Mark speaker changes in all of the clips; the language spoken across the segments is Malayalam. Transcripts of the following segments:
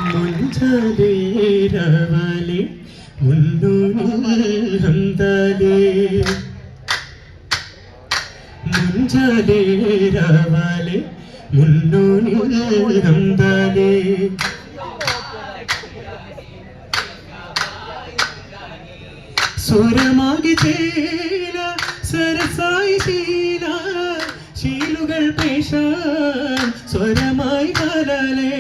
Speaker 1: മുഞ്ചാലേരവലെ മുന്നൂനിൽ ഹംദാലേ മുഞ്ചാലേരവലെ മുന്നൂനിൽ ഹംദാലേ സ്വരമാകി ചേല സരസായി ശീല ശീലുകൾ പേശാൻ സ്വരമായി കലലേ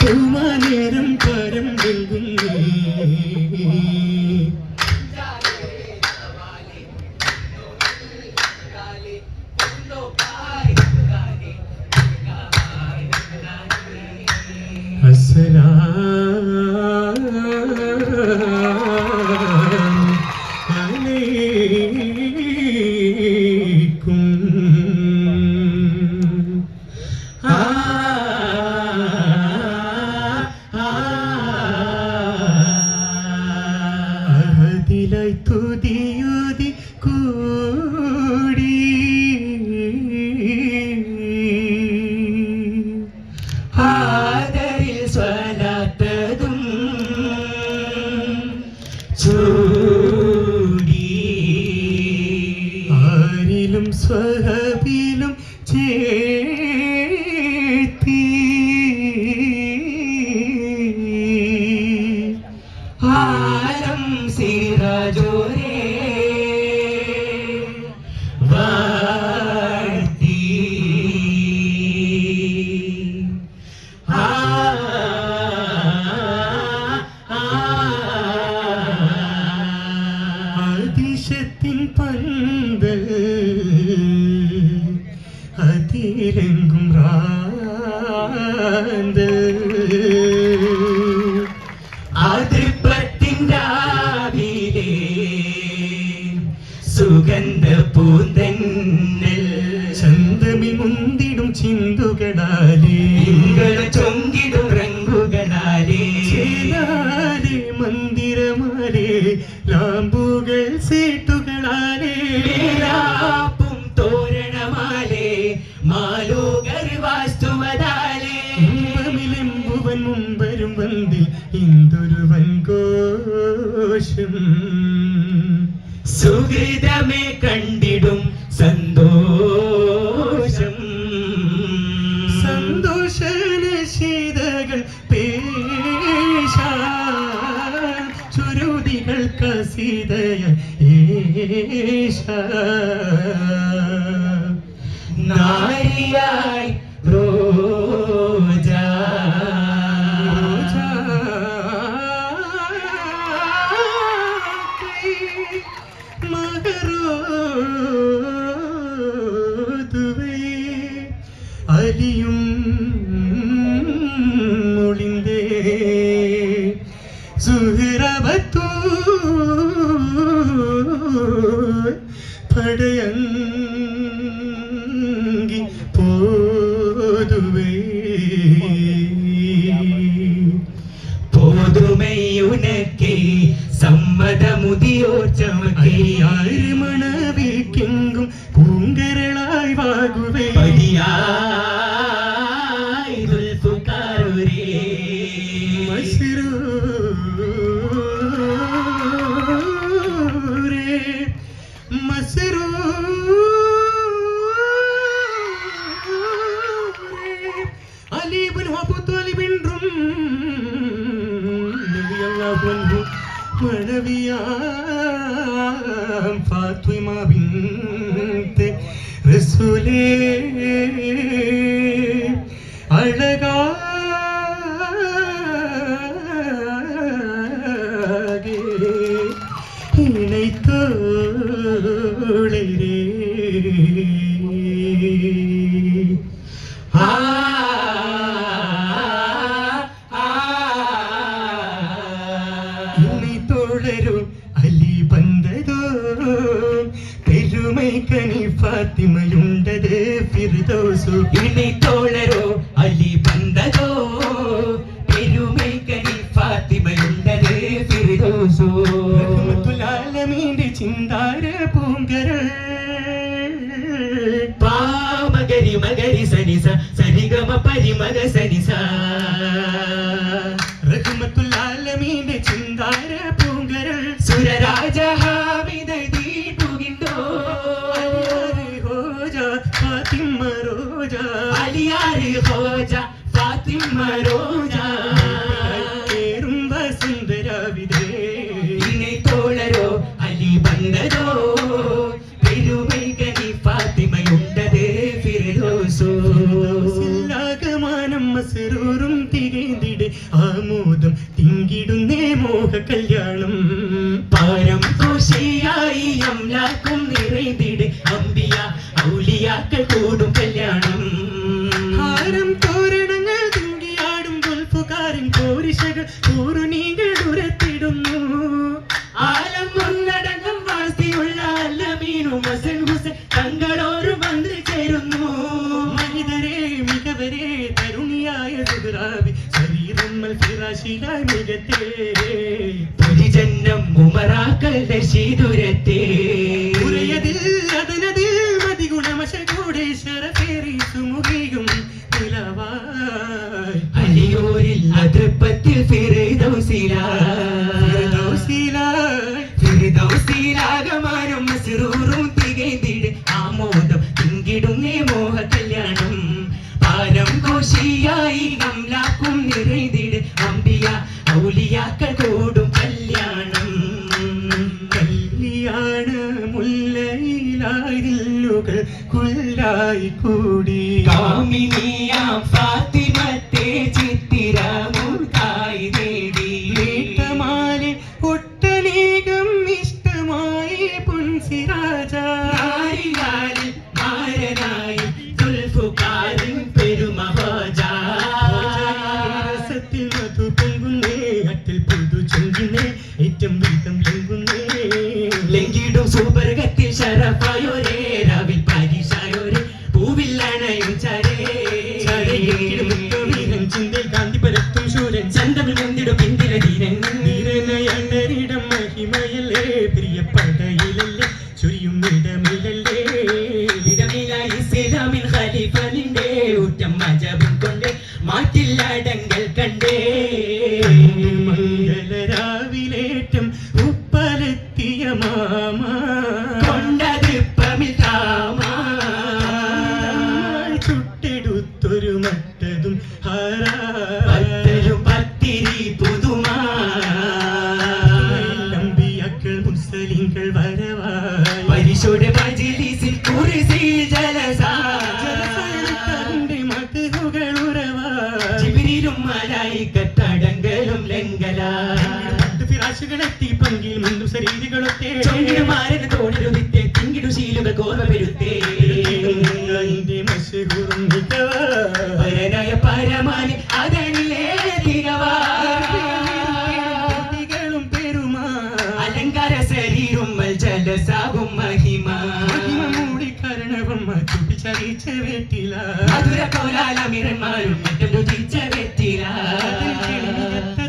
Speaker 1: പൂമാനേരം പരം വെൽകുന്നേ അതിലായി തുതിയുതി കൂടി ആദരിൽ സ്വലാത്തതും ചൂടി ആരിലും സ്വഹബിലും ചേത്തി ആലം സിറാജോരേ വാഴ്ത്തി അതിശത്തിൻ പന്തൽ അതിരെങ്കും റാന്തൽ സുഗന്ധ പൂന്തന്നൽ ചന്തമി മുന്തിടും ചിന്തുകളാലേ ചൊങ്കിടും റങ്കുകളാലേ മന്ദിരമാലേ ലാമ്പുകൾ സേട്ടുകളാലേ ലാപ്പും തോരണമാലേ മാലോകർ വാസ്തുവതാലേ മിലെമ്പുവൻ മുമ്പരും വന്തിൽ ഇന്തൊരു വൻകോശം സുഹൃതമേ കണ്ടിടും സന്തോഷം സന്തോഷനശീതകൾ പേശ ചുരുതികൾ കസിതയ ഏഷ നാരിയായി റോജാ അലിയും ഒളിന്തേ സുഹൃബത്തൂ പടയങ്കി പോതുവേ പോതുമയുനക്കേ സമ്മതമുദിയോ ചമക്കൈയായി മണവിക്കെങ്കും പൂങ്കരളായി വാകുവേ പടിയായി ദുൽഫുകാരേ മസ്റൂരേ മസ്റൂരേ അലി ഇബ്നു അബൂ ത്വാലിബ് റളിയല്ലാഹു അൻഹു മണവിയാം ഫാത്തിമ ബിൻത് റസൂലേ അഴകാകെ ഇണൈത്തോളരേ അലി ബന്ധതോ പെരുമൈ കനി ഫാത്തിമയുണ്ടത് ഫിർദൗസു ഇനി തോളരോ അലി ബന്ധതോ പെരുമൈ കനി ഫാത്തിമയുണ്ടത് ഫിർദൗസു റഹ്മത്തുൽ ആലമീന്റെ ചിന്താര പൂങ്കരൾ പാമക മഗരി മഗരി സനിസ സരിഗമ പരിമഗ സനിസ
Speaker 2: റഹ്മത്തുൽ ആലമീന്റെ ചിന്താര പൂങ്കരൾ
Speaker 1: സുരരാജ ഹാമിദ ദീപുകിണ്ടോ
Speaker 2: ഹോജ ഫാത്തിമ റോജ
Speaker 1: അലിയാരി ഹോജ ഫാത്തിമ റോജ
Speaker 2: പേരും വസുന്ധരാവിതേ
Speaker 1: ഇണை தோழரோ அலி வந்ததோ பெருமை கனி ഫാത്തിമയുണ്ടത് ഫിർദൗസോ
Speaker 2: ആഗമാനം മസ്റൂറും തികൈന്തിടെ ആമോദം തിങ്കിടുന്നേ മോഹ കല്യാണം
Speaker 1: പാരം ഖുഷിയായി അംലാക്കും നിറൈന്തിടെ അംബിയ ഔലിയാക്കൾ കൂടും കല്യാണം
Speaker 2: ഹാരം തോരണങ്ങൾ തിങ്കിയാടും ഗുൽഫുകാരൻ കോരിശകൾ പൂറുനീകൾ ഉരത്തിടുന്നു
Speaker 1: ആലം ഒന്നടങ്കം വാസിയുള്ള അല്ലമീനും ഹസൻ ഹുസൈൻ തങ്ങളോരും വന്നു ചേരുന്നു
Speaker 2: മനിതരെ മികവരെ തരുണിയായ സുഹറാബി ശരീരമ്മൽ ഫിറാശിലായി മികത്തേ
Speaker 1: പരിജന്നം ഉമറാക്കളുടെ ശീതുരത്തെ
Speaker 2: ഉറയതിൽ അതിനതിൽ മതിഗുണമശകൂടെ ശരഫേറി സുമുഖിയും നിലവായി
Speaker 1: അലിയോരിൽ അതൃപ്പത്തിൽ ഫിർദൗസിലാഗമാനം മസ്റൂറും തികൈന്തിടെ ആമോദം തിങ്കിടുന്നേ മോഹ കല്യാണം പാരം ഘോഷിയായി അംലാക്കും നിറൈന്തിടെ അംബിയ ഔലിയാക്കൾ കൂടും കല്യാണം
Speaker 2: കല്യാണ മുല്ലയിലായില്ലുകൾ കുല്ലായി കൂടി
Speaker 1: കാമിനിയാം ഫാത്തിമത്തെ ചിത്തിരമുത്തായി നേടി
Speaker 2: ഏട്ടമാലെ ഒട്ടനേകം ഇഷ്ടമായി പുൻസിരാജ
Speaker 1: നാരികാലിൽ മാരനായി ദുൽഫുകാരിൻ പെരുമഹോജ
Speaker 2: രസത്തിൽ മധു പൊങ്കുന്നേ അട്ടിൽ പുതു ചൊങ്കിന്നേ ഏറ്റവും വീതം ലംഘുന്നേ
Speaker 1: ലംഘിടും സൂപർഗത്തിൽ ശരഫായോരേ രാവിൽ പരീക്ഷായോരേ പൂവിൽ അണയും ചരേ
Speaker 2: ചിന്തയിൽ കാന്തി പരത്തും ശൂരൻ
Speaker 1: ചന്തമിൽ മുന്തിടും പിന്തിര ധീരൻ
Speaker 2: ധീരനയണ്ടരിടം മഹിമയല്ലേ പ്രിയപ്പടയിലല്ലേ ചൊരിയും ഇടമിലല്ലേ
Speaker 1: ഇടമിലായി ഇസ്ലാമിൻ ഖലീഫലിന്റെ ഊറ്റം മജബും കൊണ്ട് മാറ്റില്ലടങ്കൽ കണ്ടേ
Speaker 2: മംഗളരാവിലേറ്റം ഉപ്പലെത്തിയ മാമ
Speaker 1: കൊണ്ടതിപ്പമിൽ താമാ
Speaker 2: ചുട്ടെടുത്തൊരു മട്ടതും
Speaker 1: പത്തലും പത്തിരി പുതുമാ
Speaker 2: അമ്പിയാക്കൾ മുസ്ലിങ്ങൾ വരവായി
Speaker 1: പരിശോധ മജ്‌ലിസിൽ കുർസിൽ ജലസാ
Speaker 2: മതകൾ ഉറവായി
Speaker 1: ജിബ്രീലും മലായികത്തടങ്കലും ലംഘലാ
Speaker 2: ഫിറാശുകളെത്തി പങ്കിൽ മുണ്ടും ശരീരങ്ങളൊക്കെ
Speaker 1: ചൊങ്കിടുമാരന് തോണരുവിത്തെ തിങ്കിടു ശീലുകൾ കോർമ പെരുത്തേ
Speaker 2: മശഹൂറും മികവാ
Speaker 1: പരനായ പരമാനി അതനിലേ തികവാ
Speaker 2: ും പെരുമാ
Speaker 1: അലങ്കാര ശരീരം ജലസാകും മഹിമ
Speaker 2: മൂടിക്കരണവം ചുട്ടിച്ചറിയിച്ച വേട്ടില
Speaker 1: മധുര കോലാലമിരന്മാരും മറ്റും രുചിച്ച വെറ്റില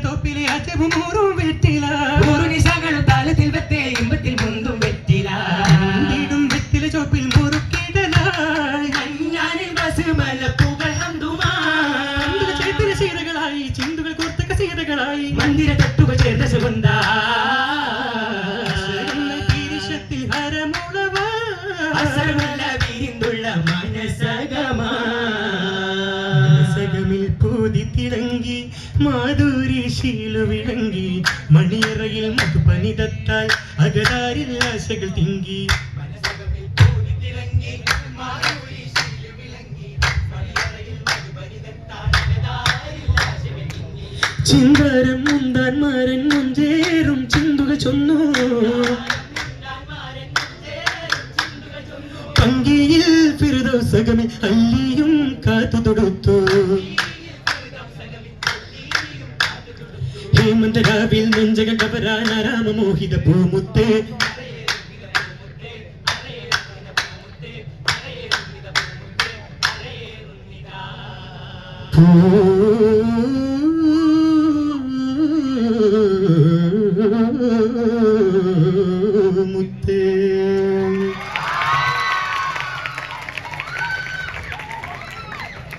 Speaker 2: തോപ്പിലെ അജവും വെറ്റില
Speaker 1: നിശകളും താളത്തിൽ വെത്തേ ഇമ്പത്തിൽ മുന്തും വെറ്റില
Speaker 2: വീടും വെറ്റില ചോപ്പിൽ മുറുക്കിടലായി
Speaker 1: ഞാനിൽ ബസുമല പൂകൾ ഹന്തുമാ
Speaker 2: ചേർത്തിന സീതകളായി ചിന്തുകൾ കോർത്തക സീതകളായി
Speaker 1: മന്ദിര തട്ടുകൾ ചേർന്ന സുഗന്ധ അസമല വീന്തുള്ള മനസകമാ
Speaker 2: പൂതി തിളങ്ങി മാധുരി ശീലു വിളങ്ങി മണിയറയിൽ മധുപനിതത്താൽ അകതാരിൽ ആശകൾ തിങ്കി ചിന്തരം മുന്താൻ മാരൻ മുഞ്ചേറും ചിന്തുകൾ ചൊന്നു പങ്കിയിൽ ഫിർദൗസകമേ അല്ലിയും കാത്തു തൊടുത്തു ഹേമന്തരാവിൽ നെഞ്ചക കവരാനാരാമ മോഹിത പൂമുത്തേ പൂ